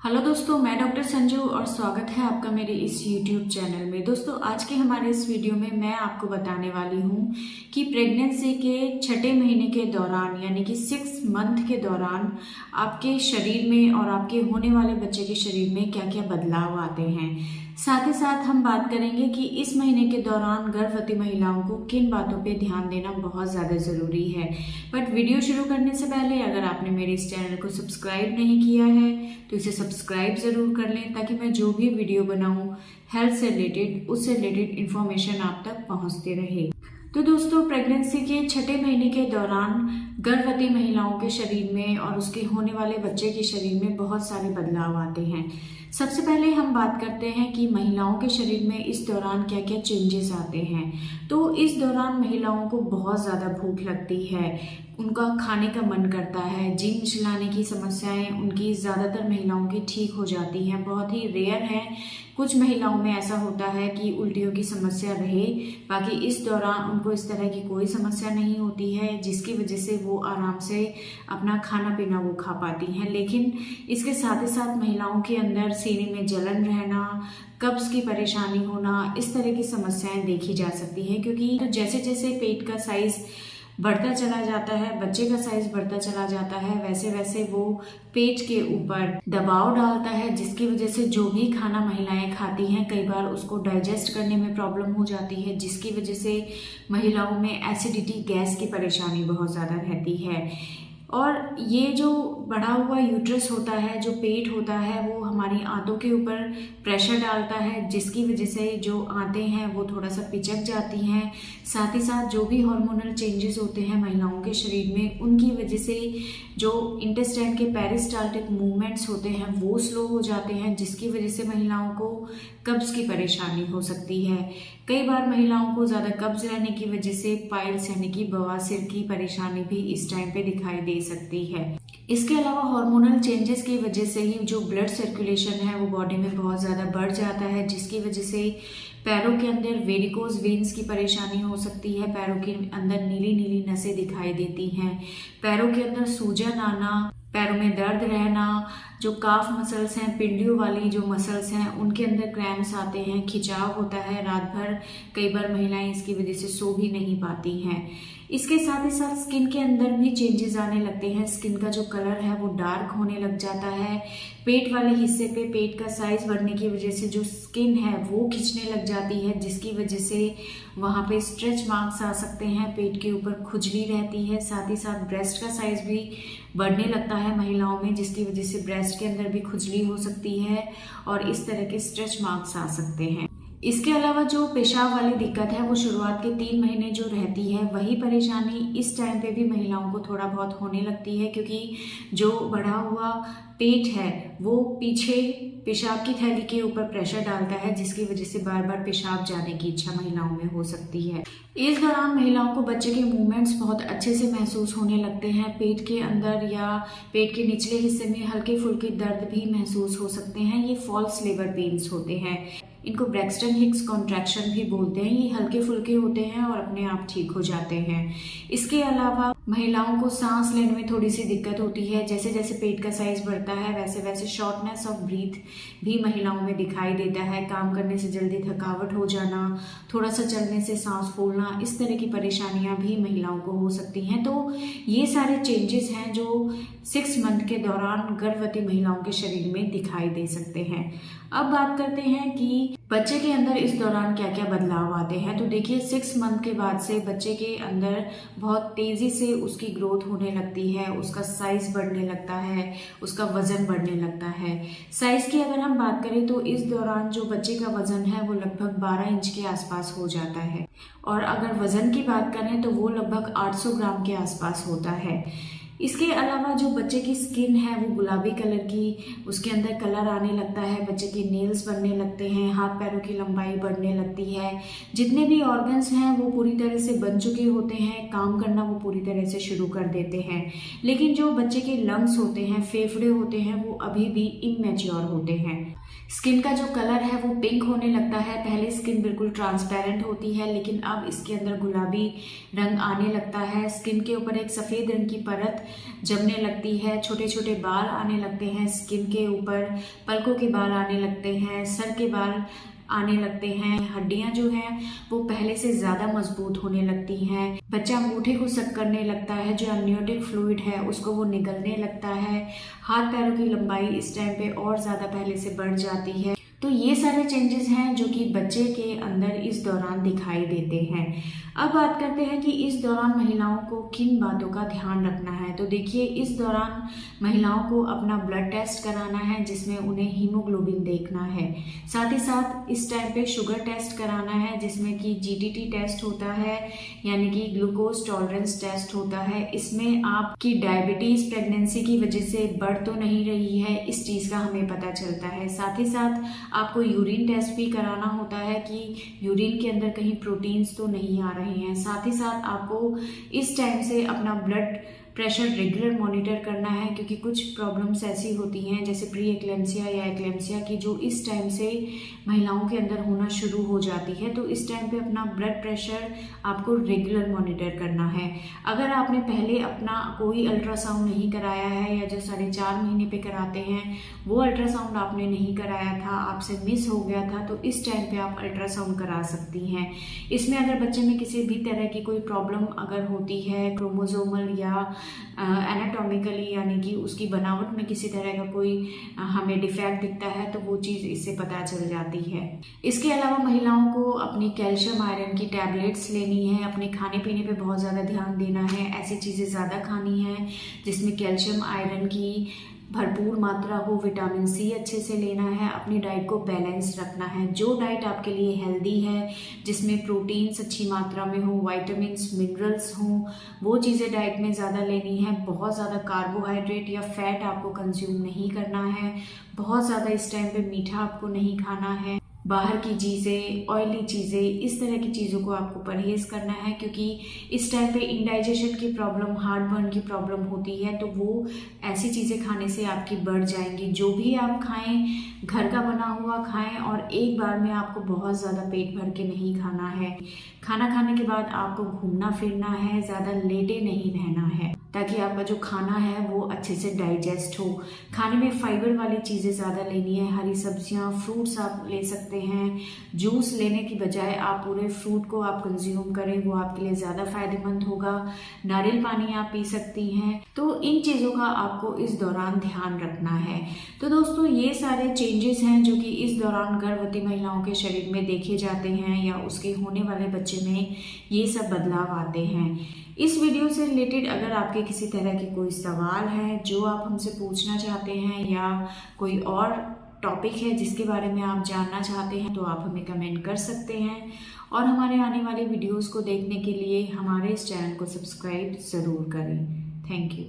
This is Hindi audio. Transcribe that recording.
हेलो दोस्तों, मैं डॉक्टर संजू और स्वागत है आपका मेरे इस YouTube चैनल में। दोस्तों, आज के हमारे इस वीडियो में मैं आपको बताने वाली हूँ कि प्रेगनेंसी के छठे महीने के दौरान यानी कि 6 मंथ के दौरान आपके शरीर में और आपके होने वाले बच्चे के शरीर में क्या क्या बदलाव आते हैं। साथ ही साथ हम बात करेंगे कि इस महीने के दौरान गर्भवती महिलाओं को किन बातों पे ध्यान देना बहुत ज़्यादा ज़रूरी है। बट वीडियो शुरू करने से पहले अगर आपने मेरे इस चैनल को सब्सक्राइब नहीं किया है तो इसे सब्सक्राइब ज़रूर कर लें, ताकि मैं जो भी वीडियो बनाऊं हेल्थ से रिलेटेड उससे रिलेटेड इन्फॉर्मेशन आप तक पहुंचते रहे। तो दोस्तों, प्रेगनेंसी के छठे महीने के दौरान गर्भवती महिलाओं के शरीर में और उसके होने वाले बच्चे के शरीर में बहुत सारे बदलाव आते हैं। सबसे पहले हम बात करते हैं कि महिलाओं के शरीर में इस दौरान क्या क्या चेंजेस आते हैं। तो इस दौरान महिलाओं को बहुत ज़्यादा भूख लगती है, उनका खाने का मन करता है, जी मिचलाने की समस्याएं उनकी ज़्यादातर महिलाओं की ठीक हो जाती हैं। बहुत ही रेयर है, कुछ महिलाओं में ऐसा होता है कि उल्टियों की समस्या रहे, बाकी इस दौरान उनको इस तरह की कोई समस्या नहीं होती है, जिसकी वजह से वो आराम से अपना खाना पीना वो खा पाती हैं। लेकिन इसके साथ ही साथ महिलाओं के अंदर सीने में जलन रहना, कब्ज की परेशानी होना, इस तरह की समस्याएं देखी जा सकती हैं। क्योंकि तो जैसे जैसे पेट का साइज बढ़ता चला जाता है, बच्चे का साइज बढ़ता चला जाता है, वैसे वैसे वो पेट के ऊपर दबाव डालता है, जिसकी वजह से जो भी खाना महिलाएं खाती हैं कई बार उसको डाइजेस्ट करने में प्रॉब्लम हो जाती है, जिसकी वजह से महिलाओं में एसिडिटी गैस की परेशानी बहुत ज़्यादा रहती है। और ये जो बढ़ा हुआ यूट्रस होता है, जो पेट होता है, वो हमारी आंतों के ऊपर प्रेशर डालता है, जिसकी वजह से जो आंतें हैं वो थोड़ा सा पिचक जाती हैं। साथ ही साथ जो भी हार्मोनल चेंजेस होते हैं महिलाओं के शरीर में, उनकी वजह से जो इंटेस्टाइन के पेरिस्टाल्टिक मूवमेंट्स होते हैं वो स्लो हो जाते हैं, जिसकी वजह से महिलाओं को कब्ज की परेशानी हो सकती है। कई बार महिलाओं को ज़्यादा कब्ज रहने की वजह से पाइल्स यानी कि बवासीर की परेशानी भी इस टाइम पे दिखाई दे सकती है। इसके अलावा हार्मोनल चेंजेस की वजह से ही जो ब्लड सर्कुलेशन है वो बॉडी में बहुत ज़्यादा बढ़ जाता है, जिसकी वजह से पैरों के अंदर वेरिकोज वेन्स की परेशानी हो सकती है, पैरों के अंदर नीली नीली नसें दिखाई देती हैं, पैरों के अंदर सूजन आना, पैरों में दर्द रहना, जो काफ मसल्स हैं, पिंडियों वाली जो मसल्स हैं उनके अंदर क्रैम्प्स आते हैं, खिंचाव होता है रात भर। कई बार महिलाएं इसकी वजह से सो भी नहीं पाती हैं। इसके साथ ही साथ स्किन के अंदर भी चेंजेस आने लगते हैं, स्किन का जो कलर है वो डार्क होने लग जाता है। पेट वाले हिस्से पे पेट का साइज बढ़ने की वजह से जो स्किन है वो खिंचने लग जाती है, जिसकी वजह से वहाँ पे स्ट्रेच मार्क्स आ सकते हैं, पेट के ऊपर खुजली रहती है। साथ ही साथ ब्रेस्ट का साइज भी बढ़ने लगता है महिलाओं में, जिसकी वजह से ब्रेस्ट के अंदर भी खुजली हो सकती है और इस तरह के स्ट्रेच मार्क्स आ सकते हैं। इसके अलावा जो पेशाब वाली दिक्कत है वो शुरुआत के 3 महीने जो रहती है, वही परेशानी इस टाइम पे भी महिलाओं को थोड़ा बहुत होने लगती है, क्योंकि जो बढ़ा हुआ पेट है वो पीछे पेशाब की थैली के ऊपर प्रेशर डालता है, जिसकी वजह से बार बार पेशाब जाने की इच्छा महिलाओं में हो सकती है। इस दौरान महिलाओं को बच्चे के मूवमेंट्स बहुत अच्छे से महसूस होने लगते हैं। पेट के अंदर या पेट के निचले हिस्से में हल्के फुल्के दर्द भी महसूस हो सकते हैं, ये फॉल्स लेबर पेन्स होते हैं। इनको ब्रैक्सटन हिक्स कॉन्ट्रैक्शन भी बोलते हैं। ये हल्के फुल्के होते हैं और अपने आप ठीक हो जाते हैं। इसके अलावा महिलाओं को सांस लेने में थोड़ी सी दिक्कत होती है, जैसे जैसे पेट का साइज बढ़ता है वैसे वैसे शॉर्टनेस ऑफ ब्रीथ भी महिलाओं में दिखाई देता है, काम करने से जल्दी थकावट हो जाना, थोड़ा सा चलने से सांस फूलना, इस तरह की परेशानियां भी महिलाओं को हो सकती हैं। तो ये सारे चेंजेस हैं जो 6 मंथ के दौरान गर्भवती महिलाओं के शरीर में दिखाई दे सकते हैं। अब बात करते हैं कि बच्चे के अंदर इस दौरान क्या क्या बदलाव आते हैं। तो देखिए, 6 मंथ के बाद से बच्चे के अंदर बहुत तेजी से उसकी ग्रोथ होने लगती है, उसका साइज बढ़ने लगता है, उसका वजन बढ़ने लगता है। साइज की अगर हम बात करें तो इस दौरान जो बच्चे का वजन है वो लगभग 12 इंच के आसपास हो जाता है, और अगर वजन की बात करें तो वो लगभग 800 ग्राम के आसपास होता है। इसके अलावा जो बच्चे की स्किन है वो गुलाबी कलर की, उसके अंदर कलर आने लगता है, बच्चे के नेल्स बनने लगते हैं, हाथ पैरों की लंबाई बढ़ने लगती है, जितने भी ऑर्गन्स हैं वो पूरी तरह से बन चुके होते हैं, काम करना वो पूरी तरह से शुरू कर देते हैं। लेकिन जो बच्चे के लंग्स होते हैं, फेफड़े होते हैं, वो अभी भी इमैच्योर होते हैं। स्किन का जो कलर है वो पिंक होने लगता है। पहले स्किन बिल्कुल ट्रांसपेरेंट होती है, लेकिन अब इसके अंदर गुलाबी रंग आने लगता है। स्किन के ऊपर एक सफ़ेद रंग की परत जमने लगती है, छोटे छोटे बाल आने लगते हैं स्किन के ऊपर, पलकों के बाल आने लगते हैं, सर के बाल आने लगते हैं, हड्डियां जो हैं वो पहले से ज्यादा मजबूत होने लगती हैं, बच्चा अंगूठे को सक करने लगता है, जो अमनियोटिक फ्लूइड है उसको वो निगलने लगता है, हाथ पैरों की लंबाई इस टाइम पे और ज्यादा पहले से बढ़ जाती है। तो ये सारे चेंजेस हैं जो कि बच्चे के अंदर इस दौरान दिखाई देते हैं। अब बात करते हैं कि इस दौरान महिलाओं को किन बातों का ध्यान रखना है। तो देखिए, इस दौरान महिलाओं को अपना ब्लड टेस्ट कराना है जिसमें उन्हें हीमोग्लोबिन देखना है। साथ ही साथ इस टाइम पे शुगर टेस्ट कराना है जिसमें कि जीटीटी टेस्ट होता है, यानी कि ग्लूकोज टॉलरेंस टेस्ट होता है। इसमें आपकी डायबिटीज प्रेगनेंसी की वजह से बढ़ तो नहीं रही है, इस चीज का हमें पता चलता है। साथ ही साथ आपको यूरिन टेस्ट भी कराना होता है कि यूरिन के अंदर कहीं प्रोटीन्स तो नहीं आ रहे हैं। साथ ही साथ आपको इस टाइम से अपना ब्लड प्रेशर रेगुलर मॉनिटर करना है, क्योंकि कुछ प्रॉब्लम्स ऐसी होती हैं जैसे प्री एक्लेम्सिया या एक्लेम्सिया की, जो इस टाइम से महिलाओं के अंदर होना शुरू हो जाती है। तो इस टाइम पे अपना ब्लड प्रेशर आपको रेगुलर मॉनिटर करना है। अगर आपने पहले अपना कोई अल्ट्रासाउंड नहीं कराया है या जो 4.5 महीने पे कराते हैं वो अल्ट्रासाउंड आपने नहीं कराया था, आपसे मिस हो गया था, तो इस टाइम पे आप अल्ट्रासाउंड करा सकती हैं। इसमें अगर बच्चे में किसी भी तरह की कोई प्रॉब्लम अगर होती है, क्रोमोसोमल या एनाटॉमिकली, यानी कि उसकी बनावट में किसी तरह का कोई हमें डिफेक्ट दिखता है, तो वो चीज़ इससे पता चल जाती है। इसके अलावा महिलाओं को अपनी कैल्शियम आयरन की टैबलेट्स लेनी है, अपने खाने पीने पे बहुत ज़्यादा ध्यान देना है, ऐसी चीज़ें ज़्यादा खानी है जिसमें कैल्शियम आयरन की भरपूर मात्रा हो, विटामिन सी अच्छे से लेना है, अपनी डाइट को बैलेंस रखना है। जो डाइट आपके लिए हेल्दी है, जिसमें प्रोटीन्स अच्छी मात्रा में हो, विटामिन्स मिनरल्स हों, वो चीज़ें डाइट में ज़्यादा लेनी है। बहुत ज़्यादा कार्बोहाइड्रेट या फैट आपको कंज्यूम नहीं करना है, बहुत ज़्यादा इस टाइम पे मीठा आपको नहीं खाना है, बाहर की चीज़ें, ऑयली चीज़ें, इस तरह की चीज़ों को आपको परहेज करना है, क्योंकि इस टाइम पे इंडाइजेशन की प्रॉब्लम, हार्ट बर्न की प्रॉब्लम होती है, तो वो ऐसी चीज़ें खाने से आपकी बढ़ जाएंगी। जो भी आप खाएं घर का बना हुआ खाएं, और एक बार में आपको बहुत ज़्यादा पेट भर के नहीं खाना है। खाना खाने के बाद आपको घूमना फिरना है, ज़्यादा लेटे नहीं रहना है, ताकि आपका जो खाना है वो अच्छे से डाइजेस्ट हो। खाने में फाइबर वाली चीज़ें ज़्यादा लेनी है, हरी सब्जियां, फ्रूट्स आप ले सकते हैं। जूस लेने की बजाय आप पूरे फ्रूट को आप कंज्यूम करें, वो आपके लिए ज़्यादा फायदेमंद होगा। नारियल पानी आप पी सकती हैं। तो इन चीज़ों का आपको इस दौरान ध्यान रखना है। तो दोस्तों, ये सारे चेंजेस हैं जो कि इस दौरान गर्भवती महिलाओं के शरीर में देखे जाते हैं, या उसके होने वाले बच्चे में ये सब बदलाव आते हैं। इस वीडियो से रिलेटेड अगर आपके किसी तरह के कोई सवाल है जो आप हमसे पूछना चाहते हैं, या कोई और टॉपिक है जिसके बारे में आप जानना चाहते हैं, तो आप हमें कमेंट कर सकते हैं। और हमारे आने वाले वीडियोस को देखने के लिए हमारे इस चैनल को सब्सक्राइब ज़रूर करें। Thank you.